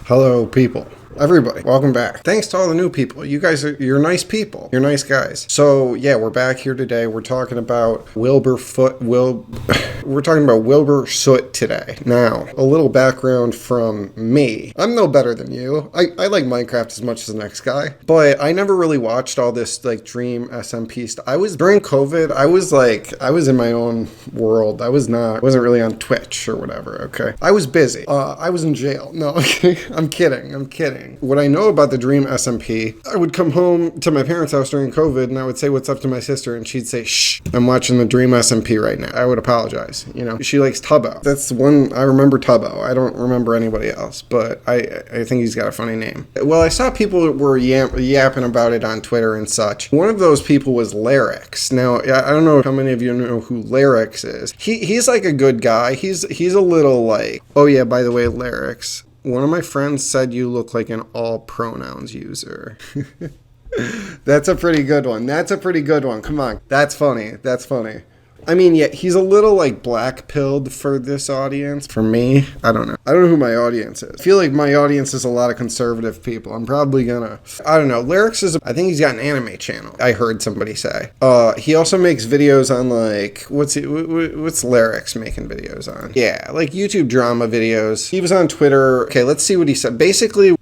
Hello, people. Everybody, welcome back. Thanks to all the new people. You're nice people. You're nice guys. So yeah, we're back here today. We're talking about Wilbur Soot today. Now, a little background from me. I'm no better than you. I like Minecraft as much as the next guy, but I never really watched all this like Dream SMP stuff. During COVID, I was in my own world. I wasn't really on Twitch or whatever, okay? I was busy. I was in jail. No, I'm kidding. What I know about the Dream SMP, I would come home to my parents' house during COVID and I would say what's up to my sister and she'd say, shh, I'm watching the Dream SMP right now. I would apologize. You know, she likes Tubbo. That's the one, I remember Tubbo. I don't remember anybody else, but I think he's got a funny name. Well, I saw people were yapping about it on Twitter and such. One of those people was Lerix. Now, I don't know how many of you know who Lerix is. He's like a good guy. He's a little like, oh yeah, by the way, Lerix, one of my friends said you look like an all pronouns user. That's a pretty good one. Come on. That's funny. I mean, yeah, he's a little like black-pilled for this audience. For me, I don't know who my audience is. I feel like my audience is a lot of conservative people. I'm probably gonna, I don't know. Lerix I think he's got an anime channel. I heard somebody say. He also makes videos on like, what's Lerix making videos on? Yeah, like YouTube drama videos. He was on Twitter. Okay, let's see what he said. Basically,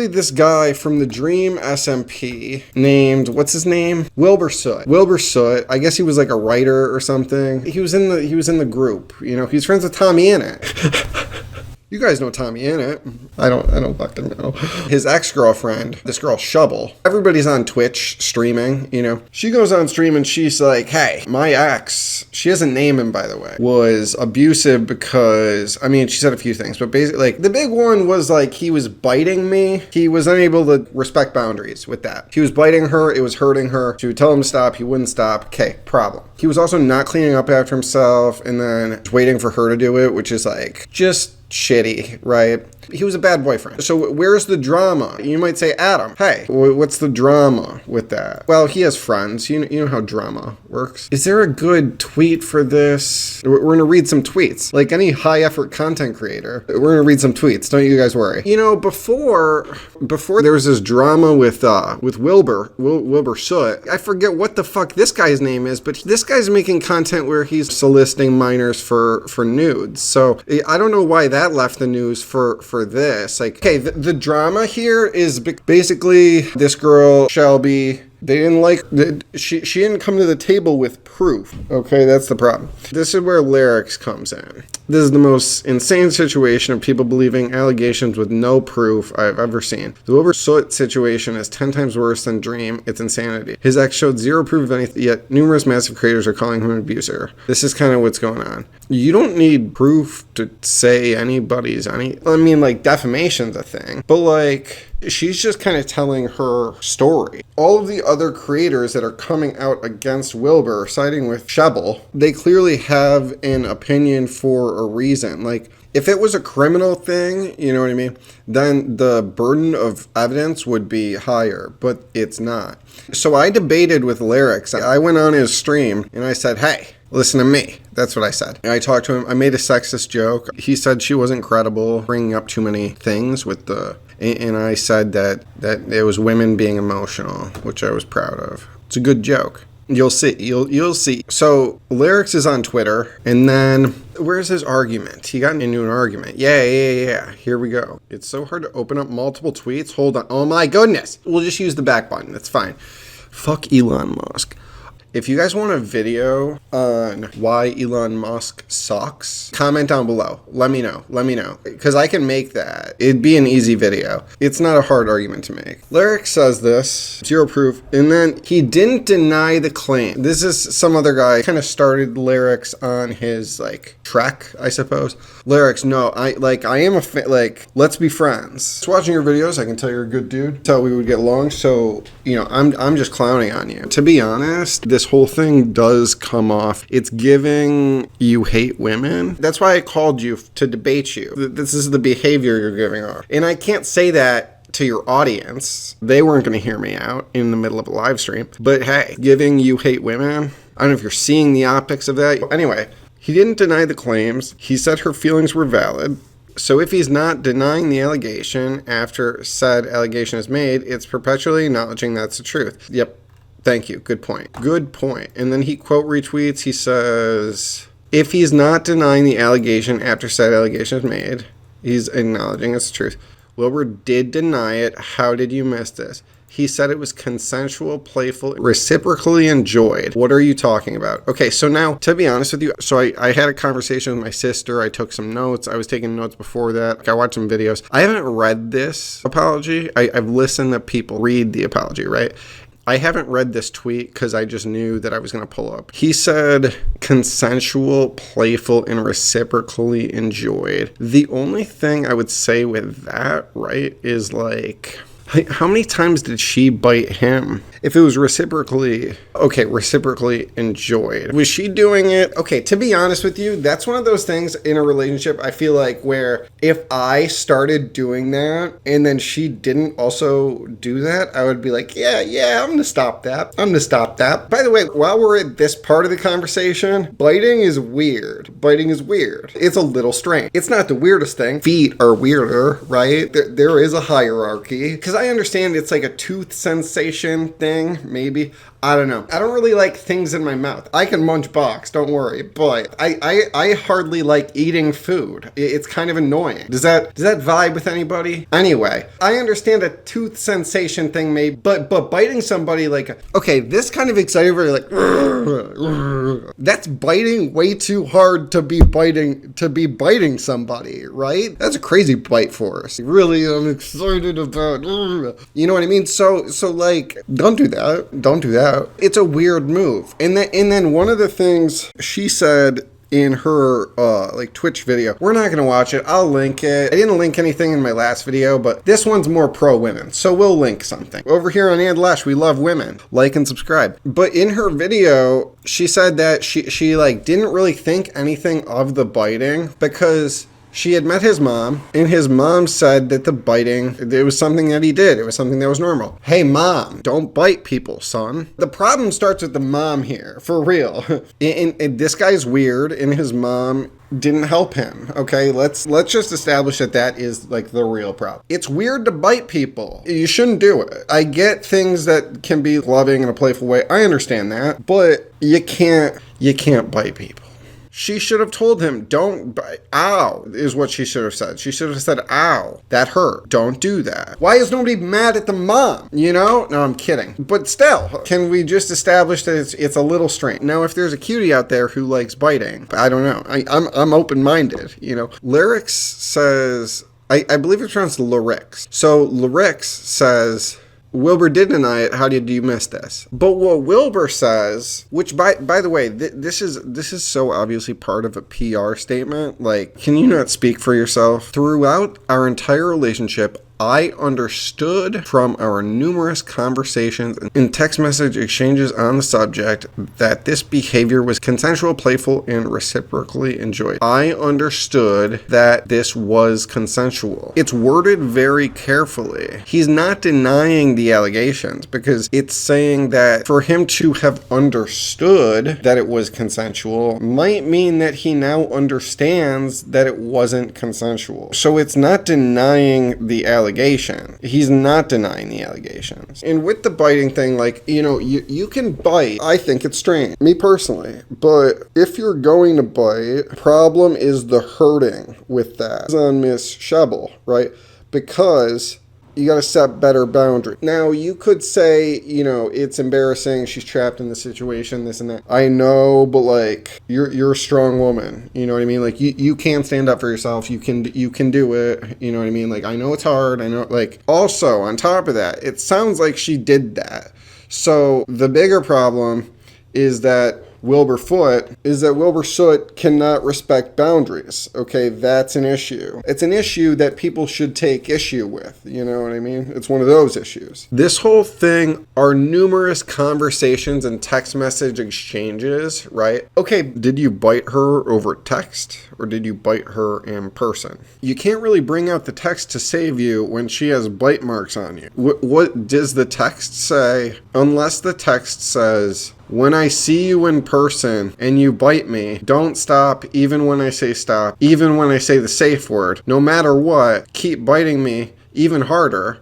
this guy from the Dream SMP named, what's his name? Wilbur Soot. I guess he was like a writer or something. He was in the group. You know, he's friends with Tommy Innit. You guys know Tommy Innit. I don't fucking know. His ex-girlfriend, this girl Shubble. Everybody's on Twitch streaming, you know. She goes on stream and she's like, hey, my ex, she doesn't name him by the way, was abusive because, I mean, she said a few things, but basically like the big one was like he was biting me. He was unable to respect boundaries with that. He was biting her, it was hurting her. She would tell him to stop, he wouldn't stop. Okay, problem. He was also not cleaning up after himself and then waiting for her to do it, which is like just shitty, right? He was a bad boyfriend. So where's the drama? You might say, Adam, hey, what's the drama with that? Well, he has friends. You know how drama works. Is there a good tweet for this? We're going to read some tweets. Like any high effort content creator, we're going to read some tweets. Don't you guys worry. You know, before there was this drama with Wilbur Soot, I forget what the fuck this guy's name is, but this guy's making content where he's soliciting minors for nudes. So I don't know why that left the news for this. Like, okay, the drama here is basically this girl, Shelby, they didn't like, she didn't come to the table with proof. Okay, that's the problem. This is where Lerix comes in. This is the most insane situation of people believing allegations with no proof I've ever seen. The Wilbur Soot situation is 10 times worse than Dream. It's insanity. His ex showed zero proof of anything, yet numerous massive creators are calling him an abuser. This is kind of what's going on. You don't need proof to say I mean, like, defamation's a thing, but like, she's just kind of telling her story. All of the other creators that are coming out against Wilbur, siding with Shubble, they clearly have an opinion for a reason. Like, if it was a criminal thing, you know what I mean, then the burden of evidence would be higher, but it's not. So I debated with Lerix. I went on his stream and I said, hey, listen to me. That's what I said. And I talked to him. I made a sexist joke. He said she wasn't credible, bringing up too many things with and I said that it was women being emotional, which I was proud of. It's a good joke. You'll see. You'll see. So Lerix is on Twitter, and then where's his argument? He got into an argument. Yeah. Here we go. It's so hard to open up multiple tweets. Hold on. Oh my goodness. We'll just use the back button. It's fine. Fuck Elon Musk. If you guys want a video on why Elon Musk sucks, comment down below. Let me know. Because I can make that. It'd be an easy video. It's not a hard argument to make. Lerix says this, zero proof, and then he didn't deny the claim. This is some other guy kind of started Lerix on his, like, trek, I suppose. Lerix, no, I am a fan, like, let's be friends. Just watching your videos, I can tell you're a good dude. Tell we would get along, so, you know, I'm just clowning on you. To be honest, this whole thing does come off. It's giving you hate women. That's why I called you to debate you. This is the behavior you're giving off. And I can't say that to your audience. They weren't going to hear me out in the middle of a live stream. But hey, giving you hate women, I don't know if you're seeing the optics of that. Anyway, he didn't deny the claims. He said her feelings were valid. So if he's not denying the allegation after said allegation is made, it's perpetually acknowledging that's the truth. Yep. Thank you. Good point. Good point. And then he quote retweets. He says, if he's not denying the allegation after said allegation is made, he's acknowledging it's the truth. Wilbur did deny it. How did you miss this? He said it was consensual, playful, reciprocally enjoyed. What are you talking about? Okay, so now, to be honest with you, so I had a conversation with my sister. I took some notes. I was taking notes before that. I watched some videos. I haven't read this apology. I've listened to people read the apology, right? I haven't read this tweet because I just knew that I was going to pull up. He said consensual, playful, and reciprocally enjoyed. The only thing I would say with that, right, is like, how many times did she bite him? If it was reciprocally enjoyed. Was she doing it? Okay, to be honest with you, that's one of those things in a relationship, I feel like, where if I started doing that and then she didn't also do that, I would be like, yeah, I'm gonna stop that. By the way, while we're at this part of the conversation, biting is weird. It's a little strange. It's not the weirdest thing. Feet are weirder, right? There is a hierarchy. Because I understand it's like a tooth sensation thing, maybe. I don't know. I don't really like things in my mouth. I can munch box, don't worry. But I hardly like eating food. It's kind of annoying. Does that vibe with anybody? Anyway, I understand a tooth sensation thing maybe, but biting somebody like, okay, this kind of excited where you're like, that's biting way too hard to be biting somebody, right? That's a crazy bite for us. Really, I'm excited about, you know what I mean? So like, don't do that. It's a weird move. And then one of the things she said in her like Twitch video, we're not going to watch it. I'll link it. I didn't link anything in my last video, but this one's more pro women. So we'll link something. Over here on Lesh, we love women. Like and subscribe. But in her video, she said that she like didn't really think anything of the biting because she had met his mom, and his mom said that the biting, it was something that he did. It was something that was normal. Hey, mom, don't bite people, son. The problem starts with the mom here, for real. And this guy's weird, and his mom didn't help him, okay? Let's just establish that is like the real problem. It's weird to bite people. You shouldn't do it. I get things that can be loving in a playful way. I understand that, but you can't bite people. She should have told him, don't bite. Ow, is what she should have said. She should have said, ow, that hurt. Don't do that. Why is nobody mad at the mom? You know? No, I'm kidding. But still, can we just establish that it's a little strange? Now, if there's a cutie out there who likes biting, I don't know. I'm open-minded, you know. Lerix says, I believe it's pronounced Lerix. So Lerix says, Wilbur did deny it. How did you miss this? But what Wilbur says, which by the way, this is so obviously part of a PR statement. Like, can you not speak for yourself? Throughout our entire relationship, I understood from our numerous conversations and text message exchanges on the subject that this behavior was consensual, playful, and reciprocally enjoyed. I understood that this was consensual. It's worded very carefully. He's not denying the allegations because it's saying that for him to have understood that it was consensual might mean that he now understands that it wasn't consensual. So it's not denying the allegation. He's not denying the allegations. And with the biting thing, like, you know, you can bite. I think it's strange, me personally. But if you're going to bite, problem is the hurting with that. It's on Miss Shubble, right? Because you got to set better boundaries. Now, you could say, you know, it's embarrassing. She's trapped in the situation, this and that. I know, but like, you're a strong woman. You know what I mean? Like, you can stand up for yourself. You can do it. You know what I mean? Like, I know it's hard. I know, like, also on top of that, it sounds like she did that. So the bigger problem is that Wilbur Soot cannot respect boundaries. Okay, that's an issue. It's an issue that people should take issue with. You know what I mean? It's one of those issues. This whole thing are numerous conversations and text message exchanges, right? Okay, did you bite her over text or did you bite her in person? You can't really bring out the text to save you when she has bite marks on you. What does the text say? Unless the text says, When I see you in person and you bite me, don't stop even when I say stop, even when I say the safe word. No matter what, keep biting me even harder.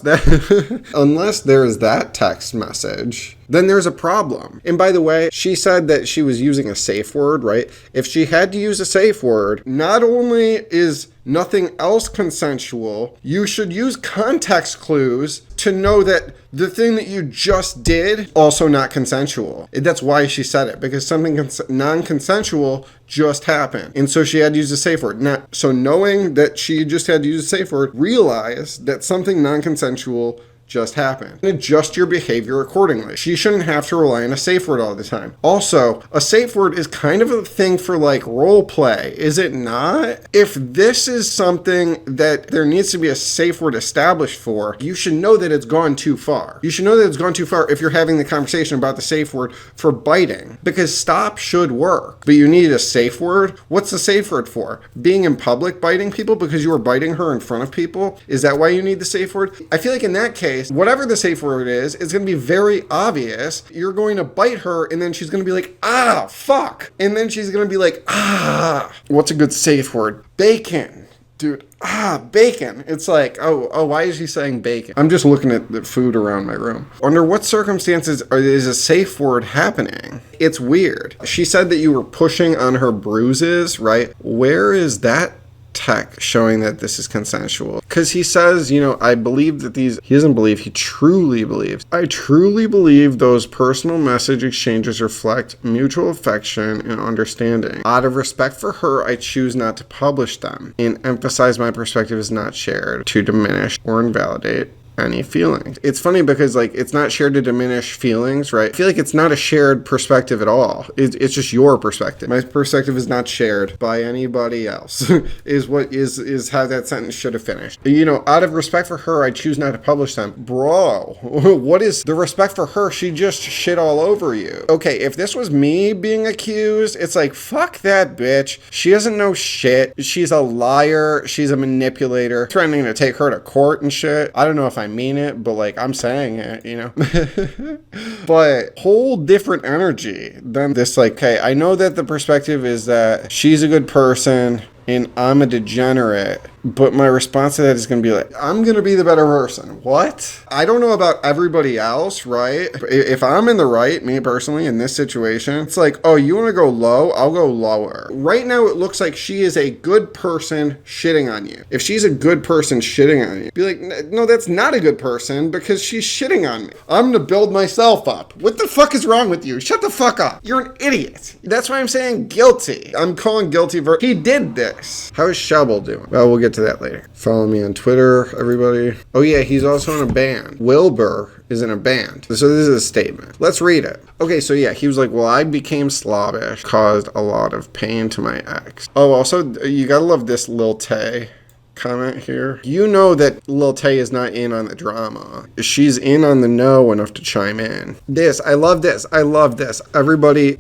Unless there's that text message, then there's a problem. And by the way, she said that she was using a safe word, right? If she had to use a safe word, not only is nothing else consensual, you should use context clues to know that the thing that you just did also not consensual. That's why she said it, because something non-consensual just happened. And so she had to use a safe word. So knowing that she just had to use a safe word, realize that something non-consensual just happened. And adjust your behavior accordingly. She shouldn't have to rely on a safe word all the time. Also, a safe word is kind of a thing for like role play, is it not? If this is something that there needs to be a safe word established for, you should know that it's gone too far. You should know that it's gone too far if you're having the conversation about the safe word for biting, because stop should work, but you need a safe word. What's the safe word for? Being in public biting people because you were biting her in front of people? Is that why you need the safe word? I feel like in that case, whatever the safe word is, it's going to be very obvious. You're going to bite her, and then she's going to be like, ah, fuck. And then she's going to be like, ah. What's a good safe word? Bacon. Dude, bacon. It's like, oh, why is he saying bacon? I'm just looking at the food around my room. Under what circumstances is a safe word happening? It's weird. She said that you were pushing on her bruises, right? Where is that tech showing that this is consensual? Because he says, I believe that he doesn't believe, he truly believes. I truly believe those personal message exchanges reflect mutual affection and understanding. Out of respect for her, I choose not to publish them and emphasize my perspective is not shared to diminish or invalidate any feelings. It's funny because it's not shared to diminish feelings, right? I feel like it's not a shared perspective at all. It's just your perspective. My perspective is not shared by anybody else is how that sentence should have finished. Out of respect for her, I choose not to publish them. Bro, what is the respect for her? She just shit all over you. Okay, if this was me being accused, it's like, fuck that bitch. She doesn't know shit. She's a liar. She's a manipulator. Threatening to take her to court and shit. I don't know if I mean it, but I'm saying it, but whole different energy than this. Okay, I know that the perspective is that she's a good person and I'm a degenerate, but my response to that is going to be I'm going to be the better person. What? I don't know about everybody else, right? If I'm in the right, me personally, in this situation, it's oh, you want to go low? I'll go lower. Right now, it looks like she is a good person shitting on you. If she's a good person shitting on you, be no, that's not a good person because she's shitting on me. I'm going to build myself up. What the fuck is wrong with you? Shut the fuck up. You're an idiot. That's why I'm saying guilty. I'm calling guilty he did this. How is Shubble doing? Well, we'll get to that later. Follow me on Twitter, everybody. Oh yeah, he's also in a band. Wilbur is in a band. So this is a statement. Let's read it. Okay, so yeah, he was well, I became slobbish, caused a lot of pain to my ex. Oh, also, you gotta love this Lil Tay comment here. You know that Lil Tay is not in on the drama. She's in on the know enough to chime in. I love this. Everybody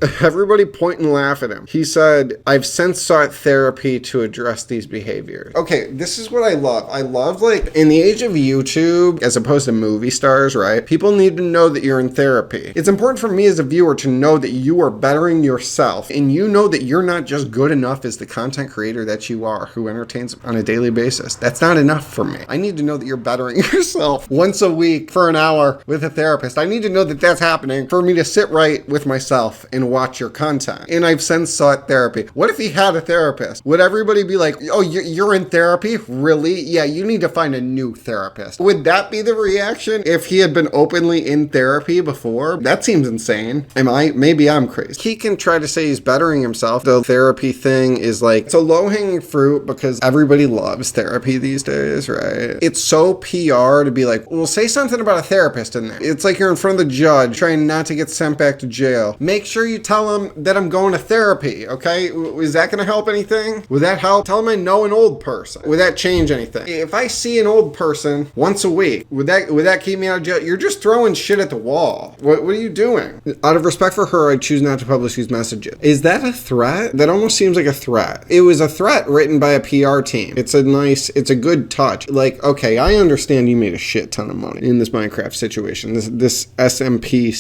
point and laugh at him. He said, I've since sought therapy to address these behaviors. Okay, this is what I love. I love in the age of YouTube, as opposed to movie stars, right? People need to know that you're in therapy. It's important for me as a viewer to know that you are bettering yourself and you know that you're not just good enough as the content creator that you are who entertains on a daily basis. That's not enough for me. I need to know that you're bettering yourself once a week for an hour with a therapist. I need to know that that's happening for me to sit right with myself and watch your content. And I've since sought therapy. What if he had a therapist? Would everybody be oh, you're in therapy? Really? Yeah, you need to find a new therapist. Would that be the reaction if he had been openly in therapy before? That seems insane. Maybe I'm crazy. He can try to say he's bettering himself. The therapy thing is it's a low-hanging fruit because everybody loves therapy these days, right? It's so PR to be well, say something about a therapist in there. It's you're in front of the judge trying not to get sent back to jail. Make sure you tell him that I'm going to therapy, okay? Is that going to help anything? Would that help? Tell him I know an old person. Would that change anything? If I see an old person once a week, would that keep me out of jail? You're just throwing shit at the wall. What are you doing? Out of respect for her, I choose not to publish these messages. Is that a threat? That almost seems like a threat. It was a threat written by a PR team. It said nice, it's a good touch. Like, okay, I understand you made a shit ton of money in this Minecraft situation. This SMP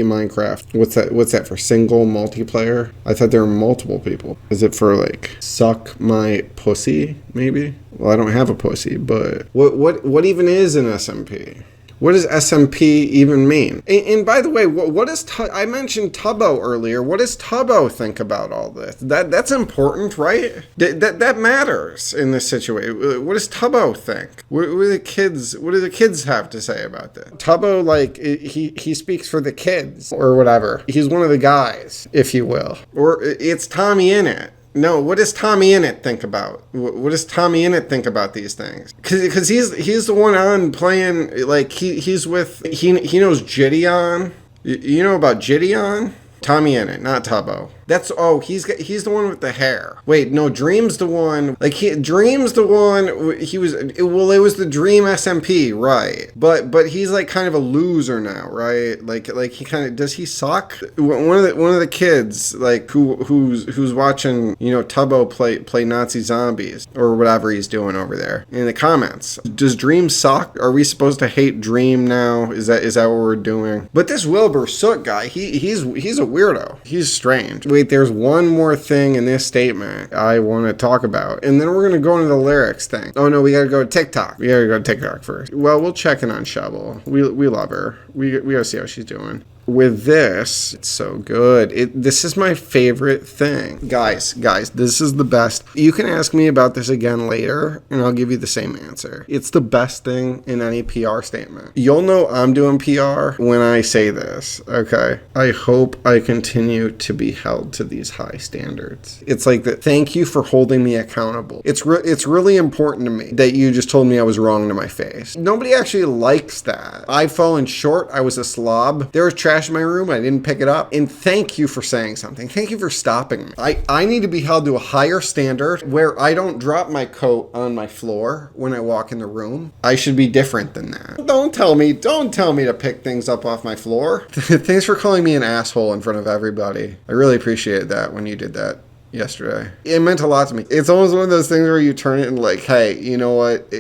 Minecraft. What's that for? Single multiplayer? I thought there were multiple people. Is it for like suck my pussy, maybe? Well, I don't have a pussy, but what even is an SMP? What does SMP even mean? And by the way, what is I mentioned Tubbo earlier. What does Tubbo think about all this? That's important, right? That matters in this situation. What does Tubbo think? What do the kids have to say about this? Tubbo, like, he speaks for the kids or whatever. He's one of the guys, if you will. Or it's Tommy Innit. No, what does Tommy Innit think about? What does Tommy Innit think about these things? Because he's the one on playing, like, he's with, he knows Gideon. You know about Gideon? Tommy Innit, not Tubbo. He's the one with the hair. Wait, no, Dream's the one. Dream's the one. It was the Dream SMP, right? But he's like kind of a loser now, right? Like he kind of, does he suck? One of the kids, like who's watching, Tubbo play Nazi zombies or whatever he's doing over there in the comments. Does Dream suck? Are we supposed to hate Dream now? Is that what we're doing? But this Wilbur Soot guy, he's a weirdo. He's strange. Wait, there's one more thing in this statement I want to talk about, and then we're going to go into the lyrics thing. Oh no, we got to go to TikTok. We got to go to TikTok first. Well, we'll check in on Shubble. We love her. We got to see how she's doing. With this, it's so good. This is my favorite thing. Guys, this is the best. You can ask me about this again later, and I'll give you the same answer. It's the best thing in any PR statement. You'll know I'm doing PR when I say this, okay? I hope I continue to be held to these high standards. It's like that. Thank you for holding me accountable. It's really important to me that you just told me I was wrong to my face. Nobody actually likes that. I've fallen short. I was a slob. There was trash in my room. I didn't pick it up. And thank you for saying something. Thank you for stopping me. I need to be held to a higher standard where I don't drop my coat on my floor when I walk in the room. I should be different than that. Don't tell me to pick things up off my floor. Thanks for calling me an asshole in front of everybody. I really appreciate that when you did that yesterday. It meant a lot to me. It's almost one of those things where you turn it and like, hey, you know what?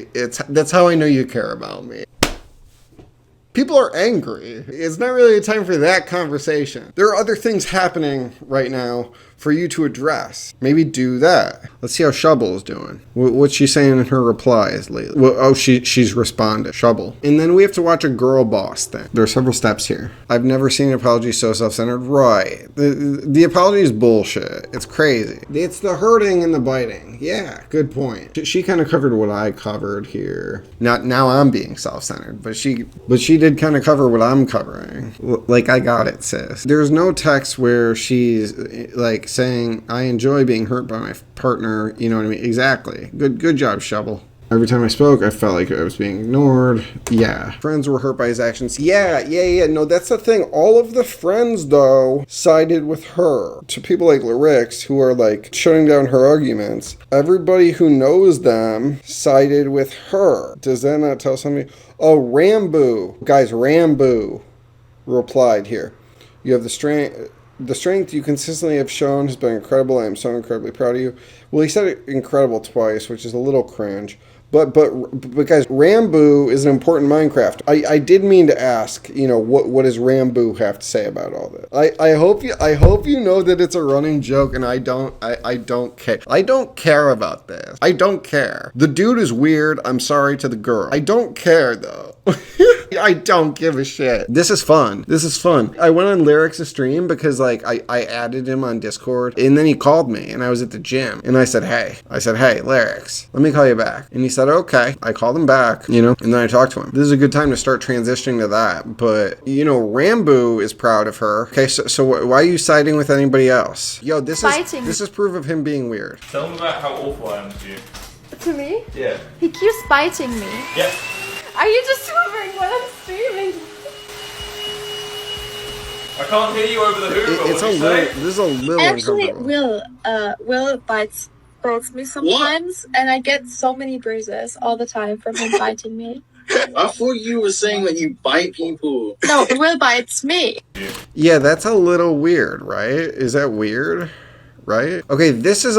That's how I know you care about me. People are angry. It's not really a time for that conversation. There are other things happening right now for you to address. Maybe do that. Let's see how Shubble is doing. What's she saying in her replies lately? Well, she's responded. Shubble. And then we have to watch a girl boss thing. There are several steps here. I've never seen an apology so self-centered. Right. The apology is bullshit. It's crazy. It's the hurting and the biting. Yeah, good point. She kind of covered what I covered here. Now I'm being self-centered, but she did kind of cover what I'm covering. Like, I got it, sis. There's no text where she's like saying, I enjoy being hurt by my partner. You know what I mean? Exactly. Good job, Shubble. Every time I spoke, I felt like I was being ignored. Yeah. Friends were hurt by his actions. Yeah. No, that's the thing. All of the friends, though, sided with her. To people like Lerix, who are, like, shutting down her arguments, everybody who knows them sided with her. Does that not tell something? Oh, Rambo. Guys, Rambo replied here. You have the strength you consistently have shown has been incredible. I am so incredibly proud of you. Well, he said it incredible twice, which is a little cringe. But guys, Rambo is an important Minecraft. I did mean to ask, what does Rambo have to say about all this? I hope you know that it's a running joke, and I don't care. I don't care about this. I don't care. The dude is weird. I'm sorry to the girl. I don't care though. I don't give a shit. This is fun. I went on Lerix's stream because like I added him on Discord, and then he called me, and I was at the gym, and I said, hey, Lerix, let me call you back. And he said, okay. I called him back, and then I talked to him. This is a good time to start transitioning to that. But, Rambo is proud of her. Okay, so why are you siding with anybody else? Yo, this is proof of him being weird. Tell him about how awful I am to you. To me? Yeah. He keeps biting me. Yeah. Are you just hovering when I'm streaming? I can't hear you over the Hoover. This is a little actually, uncomfortable. Will bites me sometimes, and I get so many bruises all the time from him biting me. I thought you were saying that you bite people. No, Will bites me. Yeah, that's a little weird, right? Is that weird? right? Okay, this is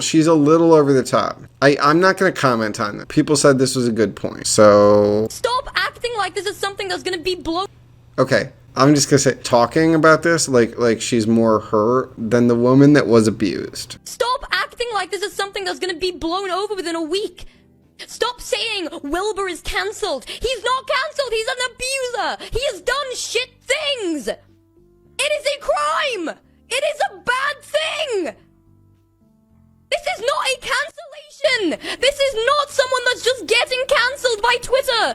she's a little over the top. I'm not going to comment on that. People said this was a good point. So. Stop acting like this is something that's going to be blown. Okay. I'm just going to say, talking about this like she's more her than the woman that was abused. Stop acting like this is something that's going to be blown over within a week. Stop saying Wilbur is cancelled. He's not cancelled. He's an abuser. He has done shit things. It is a crime. It is a bad thing. This is not a cancellation. This is not someone that's just getting cancelled by Twitter.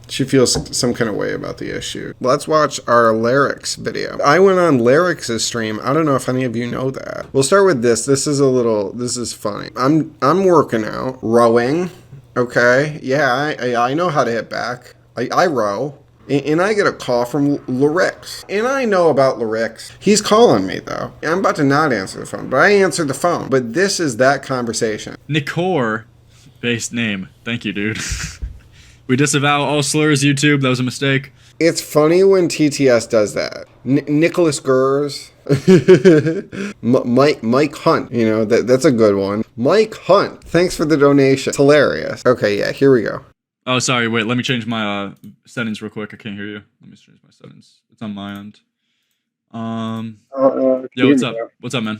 She feels some kind of way about the issue. Let's watch our Lerix video. I went on Lerix's stream. I don't know if any of you know that. We'll start with this. This is funny. I'm working out, rowing. Okay, yeah, I know how to hit back. I row. And I get a call from Lerix. And I know about Lerix. He's calling me, though. I'm about to not answer the phone, but I answered the phone. But this is that conversation. Nicor, based name. Thank you, dude. We disavow all slurs, YouTube. That was a mistake. It's funny when TTS does that. Nicholas Gers. Mike Hunt. You know, that's a good one. Mike Hunt. Thanks for the donation. It's hilarious. Okay, yeah, here we go. Oh, sorry. Wait, let me change my settings real quick. I can't hear you. Let me change my settings. It's on my end. Yo, what's up? What's up, man?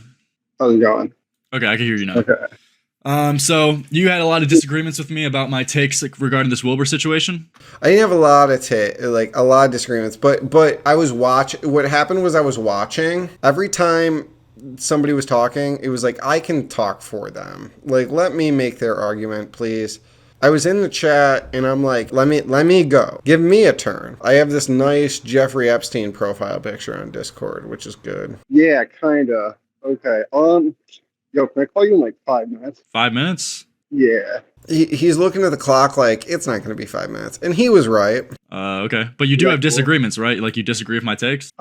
How's it going? Okay, I can hear you now. Okay. So you had a lot of disagreements with me about my takes regarding this Wilbur situation. I didn't have a lot of disagreements, but I was watching. What happened was I was watching. Every time somebody was talking, it was like, I can talk for them. Like, let me make their argument, please. I was in the chat and I'm like, let me go. Give me a turn. I have this nice Jeffrey Epstein profile picture on Discord, which is good. Yeah, kinda. Okay. Yo, can I call you in like 5 minutes? 5 minutes? Yeah. He's looking at the clock like, it's not going to be 5 minutes. And he was right. Okay. But you do have disagreements, right? Like, you disagree with my takes?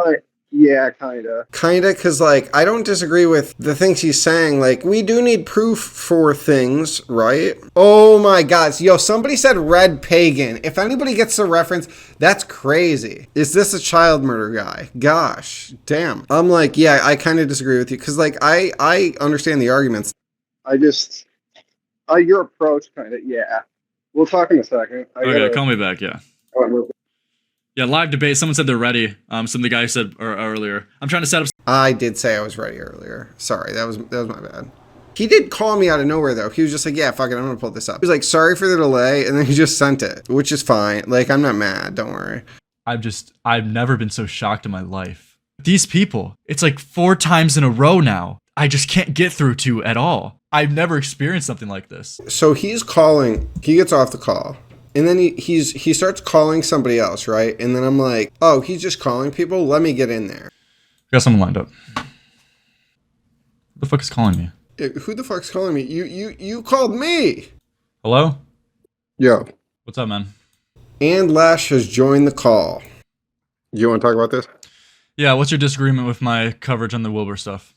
Yeah, kinda. Kinda, because, like, I don't disagree with the things he's saying. Like, we do need proof for things, right? Oh my god. Yo, somebody said Red Pagan. If anybody gets the reference, that's crazy. Is this a child murder guy? Gosh, damn. I'm like, yeah, I kind of disagree with you. Because, like, I understand the arguments. Your approach, kind of, yeah. We'll talk in a second. Okay, call me back, yeah. Yeah, live debate. Someone said they're ready. Some of the guys said earlier. I'm trying to set up. I did say I was ready earlier. Sorry, that was my bad. He did call me out of nowhere though. He was just like, "Yeah, fuck it, I'm gonna pull this up." He was like, "Sorry for the delay," and then he just sent it, which is fine. Like, I'm not mad. Don't worry. I've never been so shocked in my life. These people, it's like 4 times in a row now. I just can't get through to at all. I've never experienced something like this. So he's calling. He gets off the call. And then he starts calling somebody else, right? And then I'm like, oh, he's just calling people? Let me get in there. Got someone lined up. Who the fuck is calling me? Who the fuck's calling me? You called me! Hello? Yo. What's up, man? And Lesh has joined the call. You want to talk about this? Yeah, what's your disagreement with my coverage on the Wilbur stuff?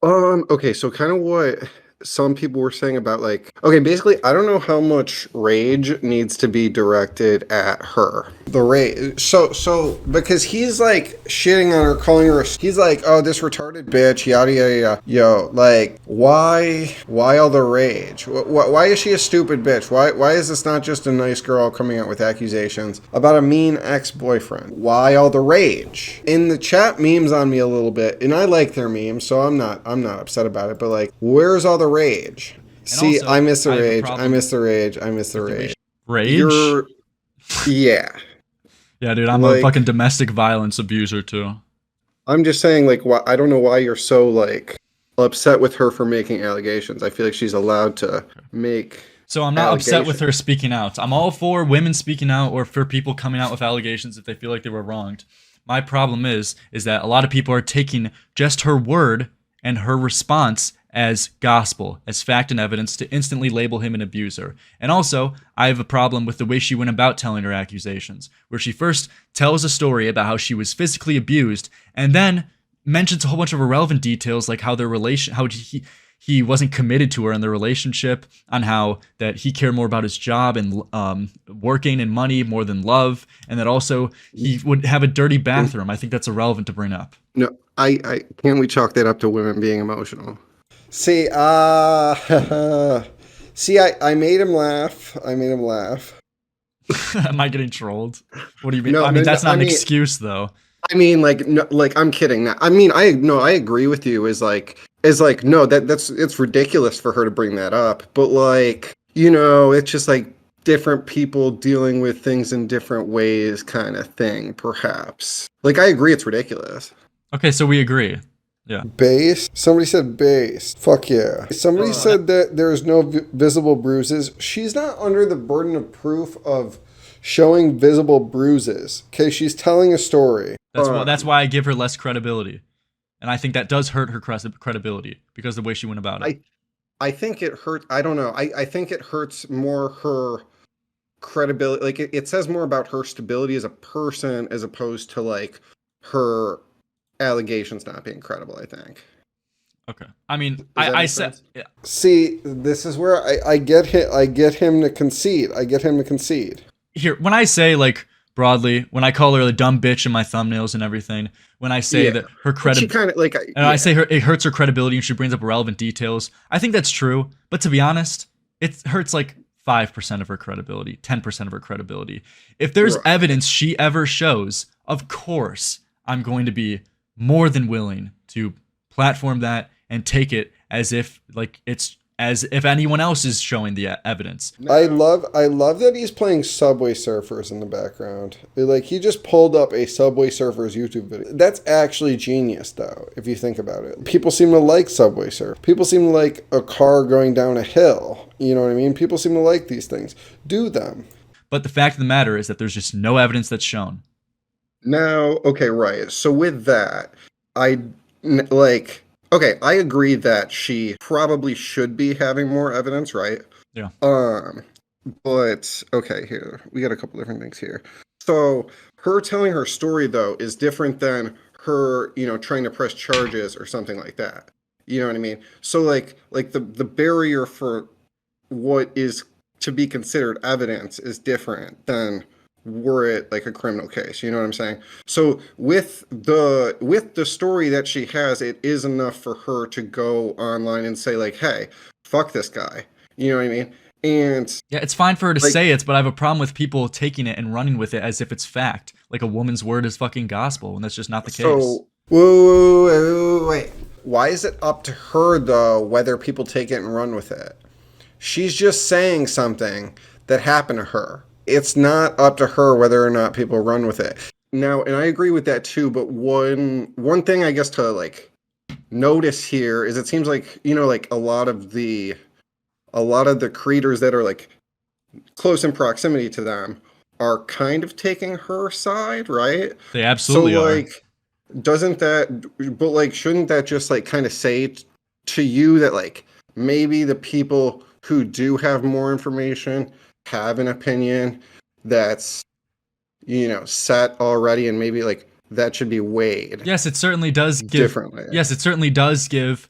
Okay, so kind of what some people were saying about, like, okay, basically, I don't know how much rage needs to be directed at her. The rage. So, because he's, like, shitting on her, calling her, he's like, oh, this retarded bitch, yada, yada, yada. Yo, like, why all the rage? Why is she a stupid bitch? Why is this not just a nice girl coming out with accusations about a mean ex-boyfriend? Why all the rage? In the chat, memes on me a little bit, and I like their memes, so I'm not upset about it, but, like, where's all the rage? See, also, I miss the rage. I miss the rage. I miss the rage. Rage? Yeah. Yeah, dude, I'm like, a fucking domestic violence abuser, too. I'm just saying, like, I don't know why you're so, like, upset with her for making allegations. I feel like she's allowed to make So I'm not upset with her speaking out. I'm all for women speaking out or for people coming out with allegations if they feel like they were wronged. My problem is that a lot of people are taking just her word and her response as gospel, as fact and evidence to instantly label him an abuser. And also, I have a problem with the way she went about telling her accusations, where she first tells a story about how she was physically abused and then mentions a whole bunch of irrelevant details like how their relation, how he wasn't committed to her in the relationship, on how that he cared more about his job and working and money more than love, and that also he would have a dirty bathroom. I think that's irrelevant to bring up. No, I can't we chalk that up to women being emotional? See, see, I made him laugh. Am I getting trolled? What do you mean? No, I mean, no, that's no, not I an mean- excuse, though. I mean, like, no, like I'm kidding. Now. I mean, I agree with you. Is like, no, that's it's ridiculous for her to bring that up. But like, it's just like different people dealing with things in different ways, kind of thing. Perhaps. Like, I agree, it's ridiculous. Okay, so we agree. Yeah. Base? Somebody said base. Fuck yeah. Somebody said that there's no visible bruises. She's not under the burden of proof of showing visible bruises. Okay, she's telling a story. That's why I give her less credibility. And I think that does hurt her credibility because of the way she went about it. I think it hurts. I don't know. I think it hurts more her credibility. Like, it says more about her stability as a person as opposed to, like, her allegations not being credible, I think. Okay. I mean, Does that I make said... sense? See, this is where I get him to concede. Here, when I say, like, broadly, when I call her a dumb bitch in my thumbnails and everything, when I say that her credibility... She kind of, like... I say it hurts her credibility and she brings up irrelevant details, I think that's true. But to be honest, it hurts, like, 5% of her credibility, 10% of her credibility. If there's evidence she ever shows, of course, I'm going to be more than willing to platform that and take it as if anyone else is showing the evidence. I love that he's playing Subway Surfers in the background. Like, he just pulled up a Subway Surfers YouTube video. That's actually genius, though, if you think about it. People seem to like Subway Surf. People seem to like a car going down a hill. You know what I memean? People seem to like these things. Do them. But the fact of the matter is that there's just no evidence that's shown. Now, okay, right. So with that, I agree that she probably should be having more evidence, right? Yeah. But okay, here we got a couple different things here. So her telling her story though is different than her, trying to press charges or something like that. You know what I mean? So like the barrier for what is to be considered evidence is different than were it like a criminal case. You know what I'm saying? So with the story that she has, it is enough for her to go online and say like, hey, fuck this guy. You know what I mean? And yeah, it's fine for her to say it, but I have a problem with people taking it and running with it as if it's fact. Like a woman's word is fucking gospel, and that's just not the case. So, wait. Why is it up to her, though, whether people take it and run with it? She's just saying something that happened to her. It's not up to her whether or not people run with it. Now, and I agree with that too, but one thing I guess to like notice here is it seems like, like a lot of the creators that are like close in proximity to them are kind of taking her side, right? They absolutely are. So like, shouldn't that just like kind of say to you that like maybe the people who do have more information have an opinion that's set already, and maybe like that should be weighed. Yes, it certainly does give differently. Yes, it certainly does give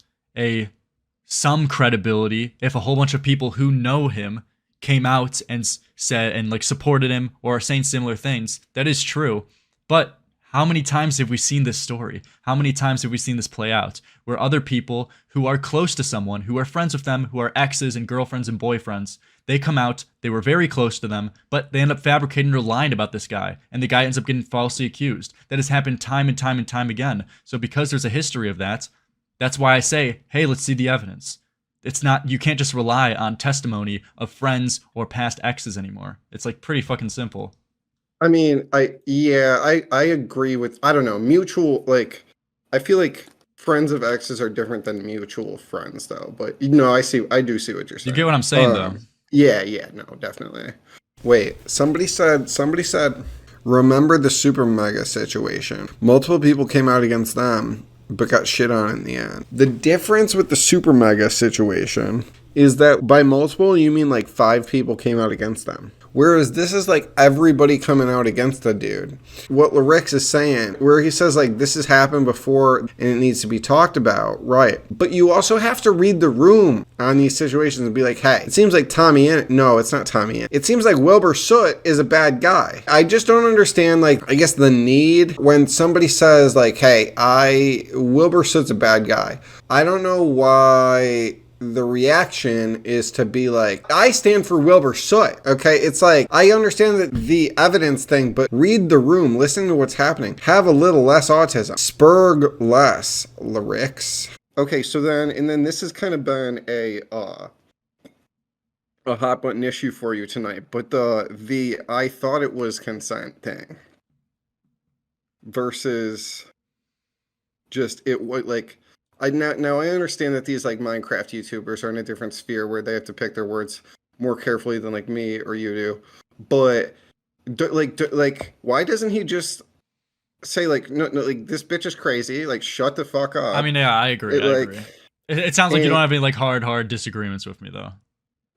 some credibility if a whole bunch of people who know him came out and said and like supported him or are saying similar things. That is true. But how many times have we seen this story? How many times have we seen this play out where other people who are close to someone, who are friends with them, who are exes and girlfriends and boyfriends, they come out, they were very close to them, but they end up fabricating or lying about this guy, and the guy ends up getting falsely accused. That has happened time and time and time again. So because there's a history of that, that's why I say, hey, let's see the evidence. It's not, you can't just rely on testimony of friends or past exes anymore. It's like pretty fucking simple. I mean, I agree with, I don't know, mutual, like, I feel like friends of exes are different than mutual friends, though. But, I do see what you're saying. You get what I'm saying, though? Yeah, no, definitely. Wait, somebody said, remember the Super Mega situation. Multiple people came out against them, but got shit on in the end. The difference with the Super Mega situation is that by multiple, you mean like 5 people came out against them. Whereas this is like everybody coming out against the dude. What Lerix is saying, where he says like this has happened before and it needs to be talked about, right? But you also have to read the room on these situations and be like, hey, it seems like Tommy in. No, it's not Tommy in. It seems like Wilbur Soot is a bad guy. I just don't understand, like, I guess the need when somebody says like, hey, Wilbur Soot's a bad guy. I don't know why the reaction is to be like, I stand for Wilbur Soot, okay? It's like, I understand that the evidence thing, but read the room, listen to what's happening, have a little less autism, spurg less, Lerix. Okay, so then this has kind of been a hot button issue for you tonight, but the I thought it was consent thing versus just it was like, now I understand that these like Minecraft YouTubers are in a different sphere where they have to pick their words more carefully than like me or you do. But why doesn't he just say like no, like this bitch is crazy, like shut the fuck up? I mean, yeah, I agree. I agree. It sounds like you don't have any like hard disagreements with me though.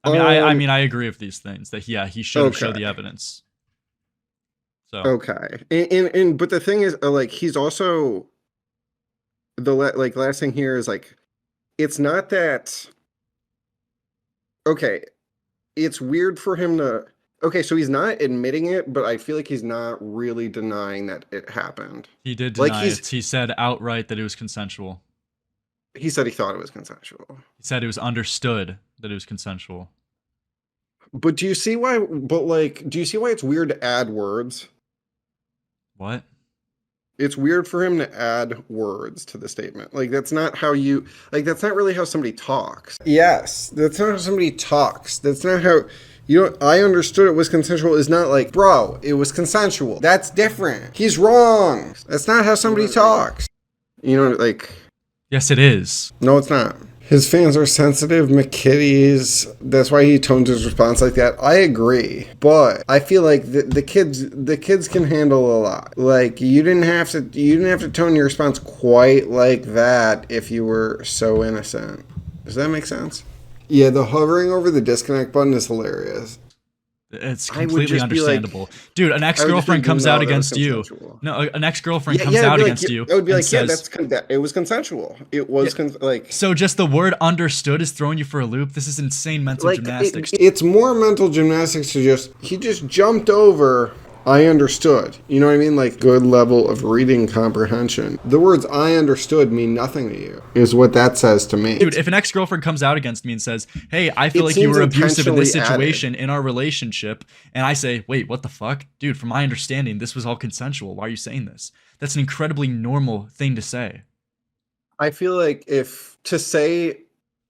I mean, I agree with these things that he should have showed the evidence. So okay, and but the thing is, like he's also. The last thing here is like, it's not that. Okay, it's weird for him to. Okay, so he's not admitting it, but I feel like he's not really denying that it happened. He did deny it. He said outright that it was consensual. He said he thought it was consensual. He said it was understood that it was consensual. But do you see why? But like, do you see why it's weird to add words? What? It's weird for him to add words to the statement. Like, that's not how you... Like, that's not really how somebody talks. Yes, that's not how somebody talks. That's not how... You know, I understood it was consensual is not like, bro, it was consensual. That's different. He's wrong. That's not how somebody talks. You know, like... Yes, it is. No, it's not. His fans are sensitive McKitties. That's why he toned his response like that. I agree, but I feel like the kids can handle a lot. Like you didn't have to tone your response quite like that if you were so innocent. Does that make sense? Yeah, the hovering over the disconnect button is hilarious. It's completely understandable. Like, dude, an ex-girlfriend comes out against you. No, an ex-girlfriend comes out against you. It would be like, says, it was consensual. It was like... So just the word understood is throwing you for a loop? This is insane mental gymnastics. It's more mental gymnastics to he just jumped over... I understood. You know what I mean? Like good level of reading comprehension. The words I understood mean nothing to you, is what that says to me. Dude, if an ex-girlfriend comes out against me and says, hey, I feel like you were abusive in this situation in our relationship, and I say, wait, what the fuck? Dude, from my understanding, this was all consensual. Why are you saying this? That's an incredibly normal thing to say. I feel like if to say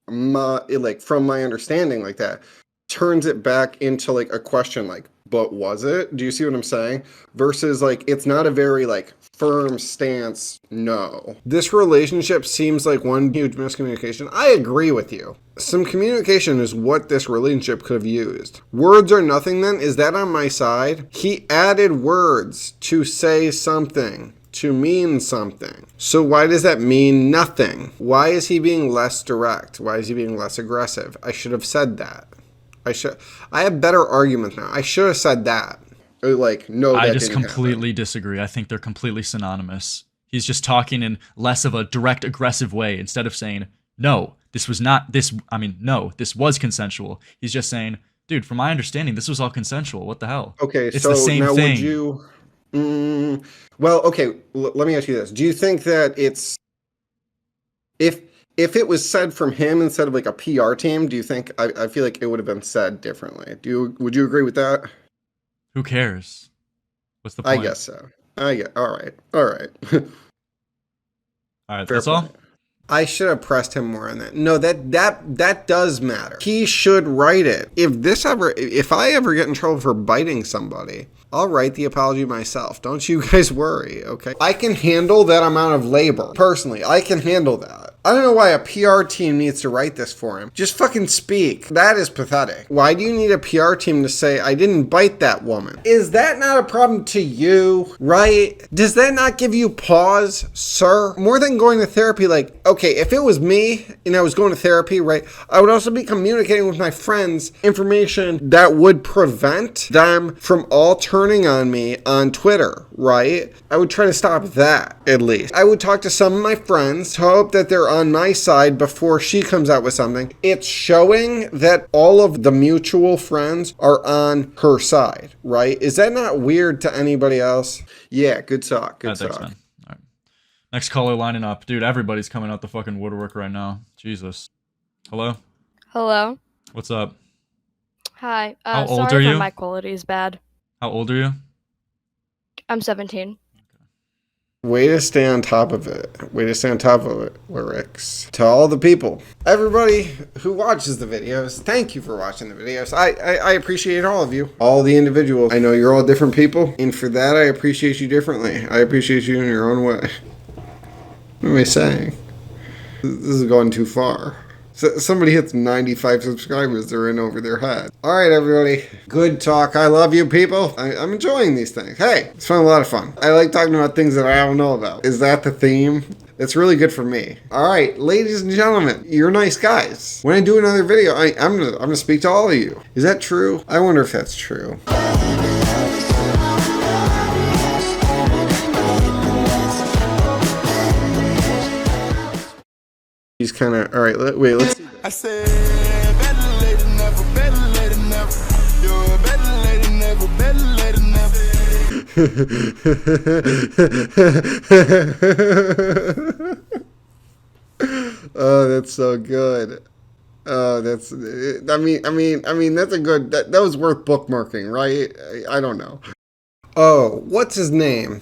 from my understanding like that turns it back into like a question like, but was it? Do you see what I'm saying? Versus like, it's not a very like firm stance. No. This relationship seems like one huge miscommunication. I agree with you. Some communication is what this relationship could have used. Words are nothing then? Is that on my side? He added words to say something, to mean something. So why does that mean nothing? Why is he being less direct? Why is he being less aggressive? I should have said that. I have better arguments now. I should have said that. Like, no, that I just didn't completely happen. disagree. I think they're completely synonymous. He's just talking in less of a direct, aggressive way instead of saying, no, this was not this. I mean, no, this was consensual. He's just saying, dude, from my understanding, this was all consensual. What the hell? Okay, it's so the same now thing. Would you? Well, okay. Let me ask you this: do you think that it's if it was said from him instead of like a PR team, do you think I feel like it would have been said differently? Would you agree with that? Who cares? What's the point? I guess so. All right. All right. That's all. I should have pressed him more on that. No, that does matter. He should write it. If I ever get in trouble for biting somebody, I'll write the apology myself. Don't you guys worry, okay? I can handle that amount of labor. Personally, I can handle that. I don't know why a PR team needs to write this for him. Just fucking speak. That is pathetic. Why do you need a PR team to say, I didn't bite that woman? Is that not a problem to you, right? Does that not give you pause, sir? More than going to therapy, like, okay, if it was me and I was going to therapy, right, I would also be communicating with my friends information that would prevent them from all turning on me on Twitter, right? I would try to stop that, at least. I would talk to some of my friends to hope that they're on my side before she comes out with something. It's showing that all of the mutual friends are on her side, right? Is that not weird to anybody else? Yeah, good talk. Good Thanks, talk. man. All right. Next caller lining up. Dude, everybody's coming out the fucking woodwork right now. Jesus. Hello? Hello. What's up? Hi. How old sorry are if you? my quality is bad. How old are you? I'm 17. Way to stay on top of it. Way to stay on top of it, Lerix. To all the people, everybody who watches the videos, thank you for watching the videos. I appreciate all of you. All the individuals. I know you're all different people, and for that I appreciate you differently. I appreciate you in your own way. What am I saying? This is going too far. So somebody hits 95 subscribers, they're in over their head. All right, everybody. Good talk. I love you, people. I'm enjoying these things. Hey, it's been a lot of fun. I like talking about things that I don't know about. Is that the theme? That's really good for me. All right, ladies and gentlemen, you're nice guys. When I do another video, I'm gonna speak to all of you. Is that true? I wonder if that's true. He's kind of, all right, wait, let's see. I said, better late than never, better late than never. You're better late than never, better late than never. Oh, that's so good. Oh, that's, I mean, that's a good, that was worth bookmarking, right? I don't know. Oh, what's his name?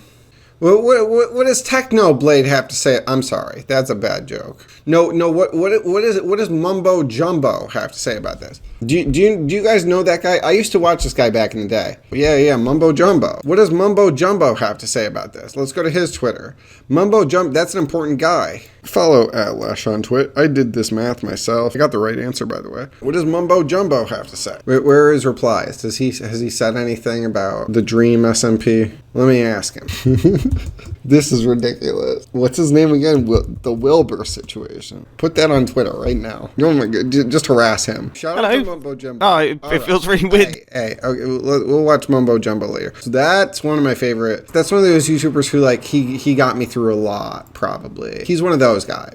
What does Technoblade have to say? I'm sorry, that's a bad joke. No. What does MumboJumbo have to say about this? Do you guys know that guy? I used to watch this guy back in the day. Yeah, MumboJumbo. What does MumboJumbo have to say about this? Let's go to his Twitter. MumboJumbo, that's an important guy. Follow @Lesh on Twit. I did this math myself. I got the right answer, by the way. What does MumboJumbo have to say? Where are his replies? Has he said anything about the Dream SMP? Let me ask him. This is ridiculous. What's his name again? The Wilbur situation. Put that on Twitter right now. Oh my God, just harass him. Shout out to MumboJumbo. Oh, it feels really weird. Hey, okay, we'll watch MumboJumbo later. So that's one of my favorite. That's one of those YouTubers who, like, he got me through a lot, probably. He's one of those guys.